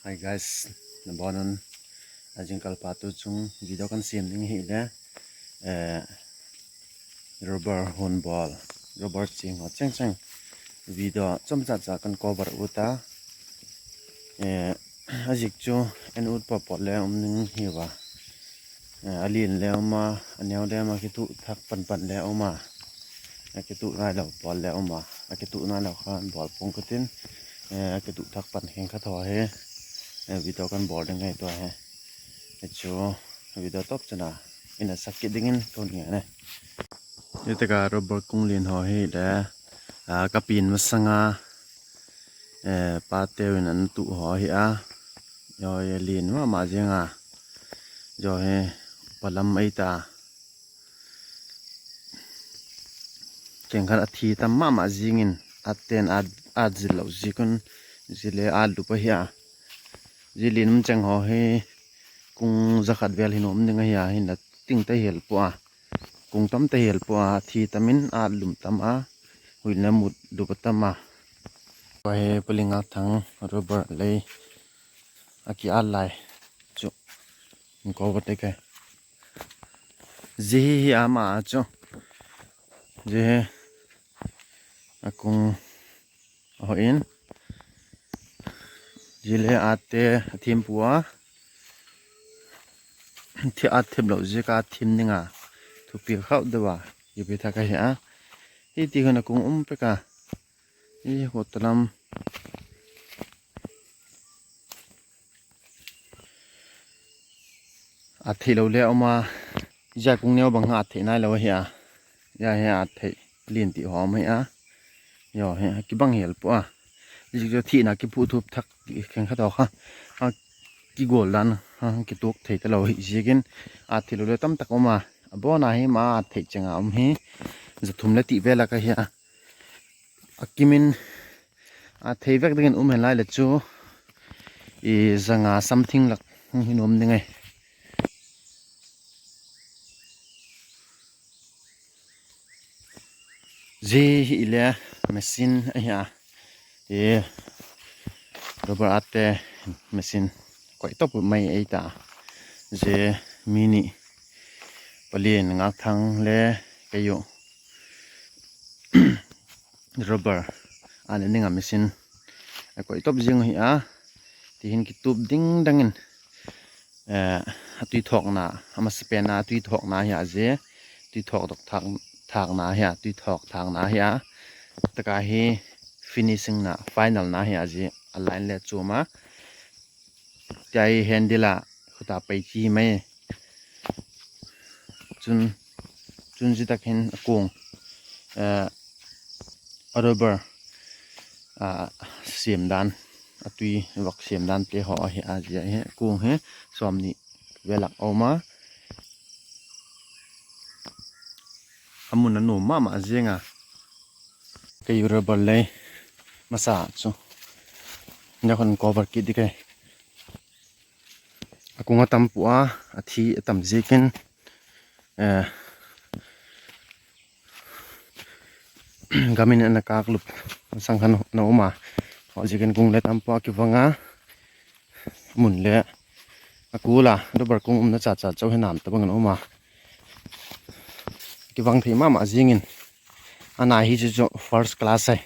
Hi guys, nabonon ajing kalpatu chung video kan sim ding hi le rubber horn ball rubber ching ho cheng video chom cha kan cover uta ajik chu en ut pot le ning hi wa alin le ma anyaw le ma ki tu thak pan le ma ki tu ngai lo ball le ma ki tu na lo khan ball pong kutin ki tu thak pan heng kha tho he video kan board ngai to he chu video top chana ina sakki dingin ko ni ne yetaka rubber kunglin ho he le kapin masanga patewin an tu ho hi a yo ye lin ma jenga jo he palam aita kengkhan athi tam ma jingin aten adjil lo jikun jile alu pa hi a jilin chang ho he kung zakhat vel hinom ninga ya hin la ting ta hel po a kung tam ta hel po a thi tamin a lum tam a huina mut du patama pa he pulinga thang rubber lei aki alai chu ko bote kai ji ama chu je akung ho in jile ate thim puwa thi athim lo je ka thim ninga thupi khau dewa yibe tha ka ya hi ti khona kung pe ka hi hotalam athi lo le oma ja kung neo bang ha the nai lo ya ya the lin ti hom he a yo he ki bang hel po a ji jo thi na ki pu thup thak khen kha to kha ki gol dan ki tok thei ta lo hi jigin a thi lo le tam tak oma bo na hi ma thei chenga hi zathum le ti vela ka hi akimin a thei vek dingin hen lai le chu I zanga something lak hinom ningai je ile machine ya rubber ate machine koi top mai eta je mini palin nga thang le kayo rubber ane ninga machine koi top jing hi a ti hin ki tup ding dangin atui thok na ama spen na atui thok na ya je tui thok dok thak na ya tui thok thak na ya taka hi finishing na final na ya je align le chuma tai handila khuta pai chi mai chun ji takhin akung rubber sim dan atui wak sim dan te ho hi a je he kung he somni velak oma amun no mama zenga kay rubber le masa chu nakon cover ki dikai akunga tampua athi atam jekin gamin na kaklup sanghan na uma ho jekin kung le tampua ki wanga mun le akula rubber kung na cha chau henam tabang na uma ki wang thei mama jingin ana hi chu first class ai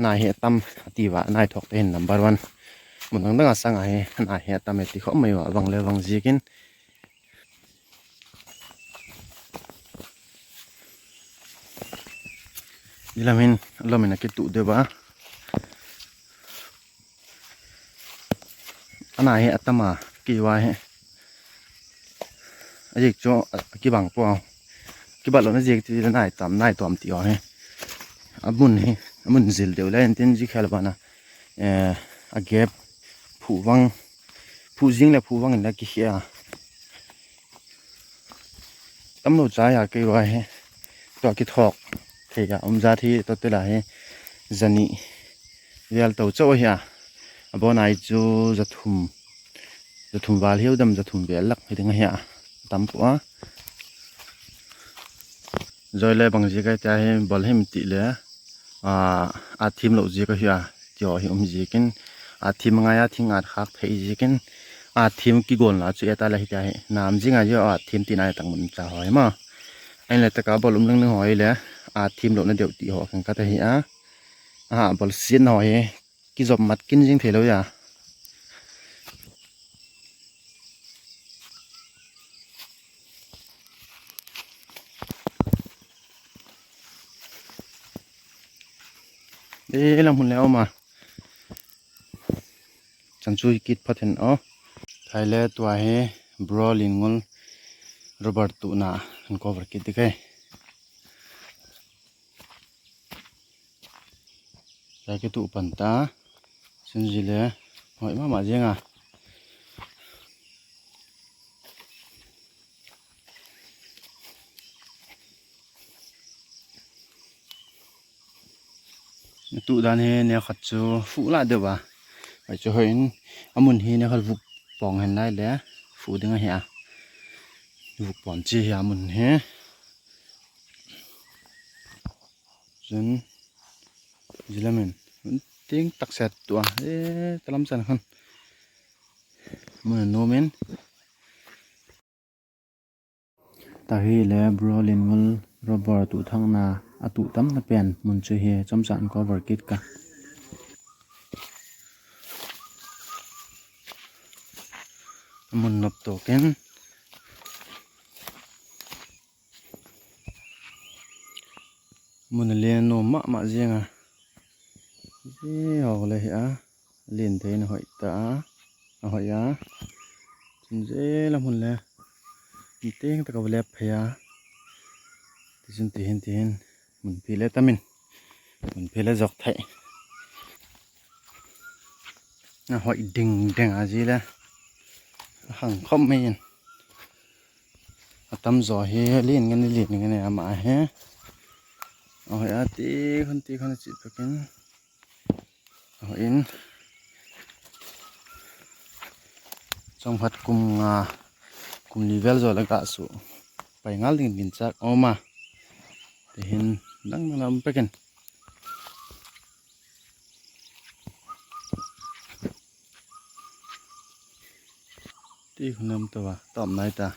na he tam atiwa nai thok ten number 1 munang danga sanga he na he tam ti kho mai wa wang le wang jikin ilamin lomina ki tu de ba ana he atama ki wa he ajik cho ki bang po ki ba lo na jek ti nai tom ti ho he amun zil de la enten ji khal bana a gap phu jing la ki hia tam lo cha ya ke wa he to ki thok the ga za thi to te la he zani real to cho hia abonai chu zathum wal hiu dam zathum bel lak hiding hia tam po joy le bang ji ka ta he bol hem ti le a thim lo ji ka hia jo hi ji kin ทีมงายทิ้งอาจคักเทจิกินทีมกี่กนละจุยตาละฮิตาน้ำจริงเยอะทีมตีนายต่างมันจะหอยมาไอ้เลยตะกาบอลนึงหอยเลยทีมหลบนั่นเดี๋ยวตีหอกันก็จะเหี้ยบอลเสียนหอยกี่จบมัดกินจริงเทเลยเราหุ่นแล้วมาจันช่วยคิดพัฒนาไทยเลตัวเฮบรอลิงกลโรเบิร์ตตุน่ะอันก็วัดคิดได้ไงใช้กิตุปันตาสินจิเลหอยมาเจียงตุดานเฮเนี่ยขัดจูฟูละเดี๋ยวว่าไปจะเห็นอามุนเฮเนี่ยเขาฟุกปองเห็นได้แล้วฟูดึงเหี้ยฟุกปอนจีอามุนเฮจนจิละมันติ้งตักเสร็จตัวตะลำสันขันมันโนเมนตาเฮแล้วบรอลินวลโรเบิร์ตตุทั้งนาตุตั้มนาเป็นมุนเชเฮจอมสันก็วอร์กิดกะมุนนับตัวกันมุนเลียนโนมะเจียงเอาเลยเลียนเทนหอยตาหอยจนละมุนเลยเต้งตะกบเล็บเฮียที่สุดที่เห็นมันพิเลตามินมันพิเลจอกไทยหอยดิ่งอะไรล่ะห่างคอมไม่ยันตั้มจ่อเฮเลียนกันเนี่ยมาเฮหอยตีคนจิตไปกันหอยจงพัดกุมลีเวลจ่อแล้วก็สู่ไปงานลิงจักออกมาแต่เห็นดังมันไปกันที่คุณนำตัวตอมนายตา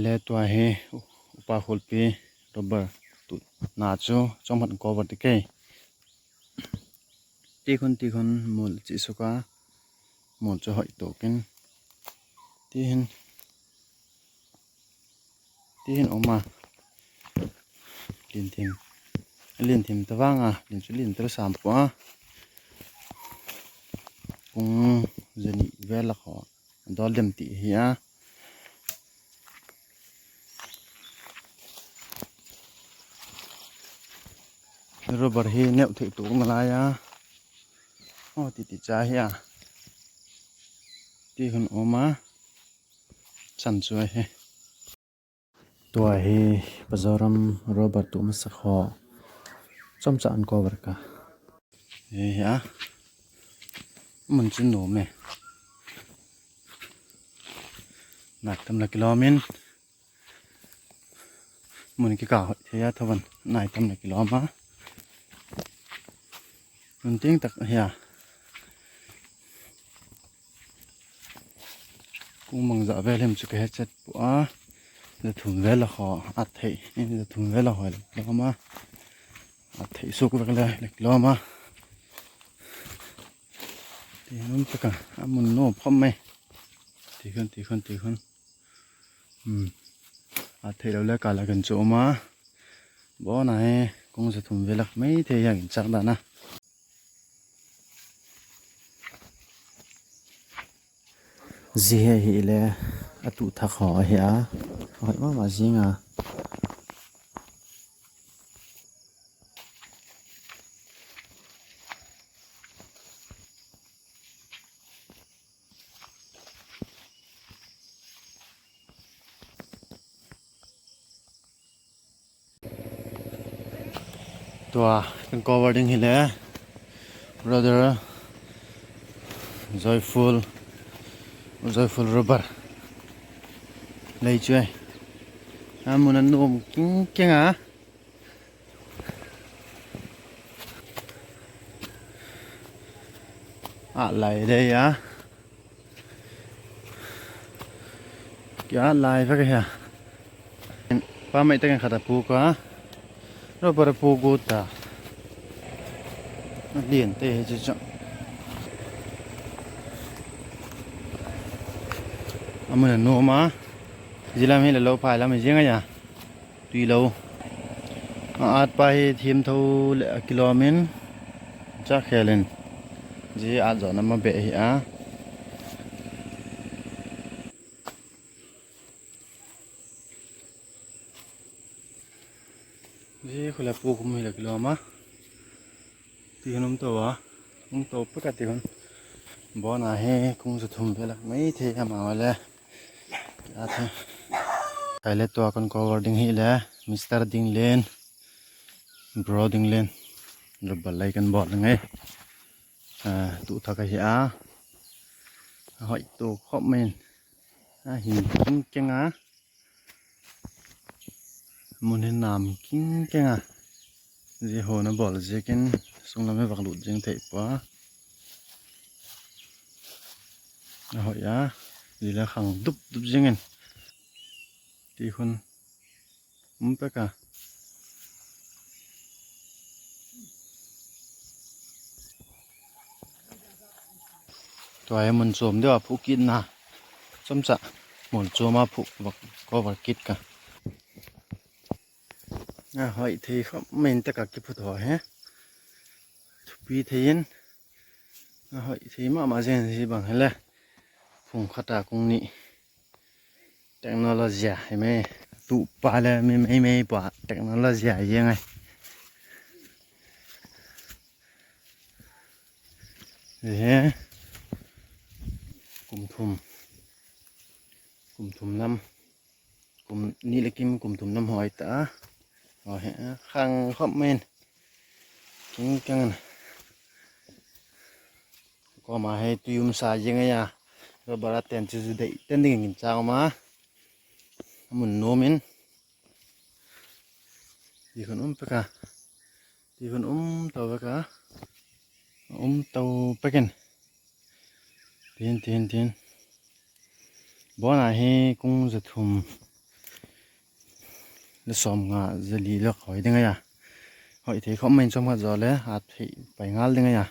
เลยตัวเฮอุปาคุลปีโรเบิร์ตตุนาจูจอมพันกอวัดเกยตีคนมูลจิสุกามูลจะหอยโตกินตีเห็นออกมาเลียนทิมตะว่างเลียนจุลินตะสามปัวกุงเจนี่เวลละขอดอลเดมตีเฮียโรเบิร์ตเฮเนี่ยถือตัวมาลายติดใจเฮียที่คนออกมาสั่นสวยตัวเฮปจอรมโรเบิร์ตตัวมันสักขอจอมจันก็วัดกะเฮียมันจะหนูไหมหนักทำละกิโลเมตรมันกี่ก่าวเทียทวันนายทำละกิโลมา มันติ้งตักเฮียกูมังจะเวลมสุกเฮ็ดจัดปัวจะถุงเวลขออัดเทนี่จะถุงเวลหอยแล้วก็มาอัดเทสุกไปเลยเล็กล้อมาตีมันไปกันมันโน่พร้อมไหมตีขึ้นอัดเทแล้วกันแล้วกันโจมาบ่ไหนคงจะถุงเวลไม่เทอย่างจักดานะเสียหิเลยอตุทักหอเหียหอยมาจริงอ่ะตัวเป็นกอวาร์ดิ้งหิเลย brother joyful rubber เลยช่วยมุนันนุ่มกิ้งอ่ะอะไรเลยอ่ะอะไรฟักเฮียป้าไม่ต้องการขัดปูกอ่ะเราเปิดปูกูตาเลียนเตะจังมุนันนุ่มอ่ะจิลามีเราพายแล้วไม่จริงอ่ะตุยเราอาจไปทีมเท่ากิโลเมตรจากเฮเลนจีอาจจะนำมาเบะเฮียจีคนละปูคุมหิลกิโลมาตีขนมตัวมึงตัวปกติคนบ่น่าให้คงจะทุ่มไปละไม่เที่ยมาเลยอาทิใครเล่ตัวคนก็วอร์ดิ้งหิเลยมิสเตอร์ดิ้งเลนบรอดิ้งเลนรูปอะไรกันบอดยังไงตุทักเฮียหอยตัวขอบเมนหินกิ้งอ่ะมุนเห็นน้ำกิ้งอ่ะจีโหน่ะบอลจีกินส่งน้ำให้บักหลุดจิงเทปะหอยจีละขังดุบจิงเงินที่คนไปกะตัวไอ้มันสวมเดี๋ยวผู้กินนะสมจะหมุนตัวมาผู้บักก็บักกิดกะหอยที่เขาไม่เห็นแต่กะกิบผู้ถอยฮะทุกปีที่ยินหอยที่มาเจนที่บางเลยผงขัดตากงนี้เทคโนโลยีใช่ไหมตุปาเลยไม่ปะเทคโนโลยียังไงกลุ่มทุมน้ำกลุ่มนี่เลยกิมกลุ่มทุมน้ำหอยตาหอยข้างขอบเมนกิ้งก็มาให้ตุยมสายยังไงอ่ะก็บาราเต็นจะได้เต้นดิ่งกินเจ้ามาหมุนโนมินดีคนไปกะดีคนตัวไปกะตัวไปกันเทียนบ่อน่าให้กุ้งจะทุ่มแล้วซ้อมงาจะลีแล้วหอยได้ไงอ่ะหอยที่เขาไม่ซ้อมกันจอเลยอาจไปงานได้ไงอ่ะ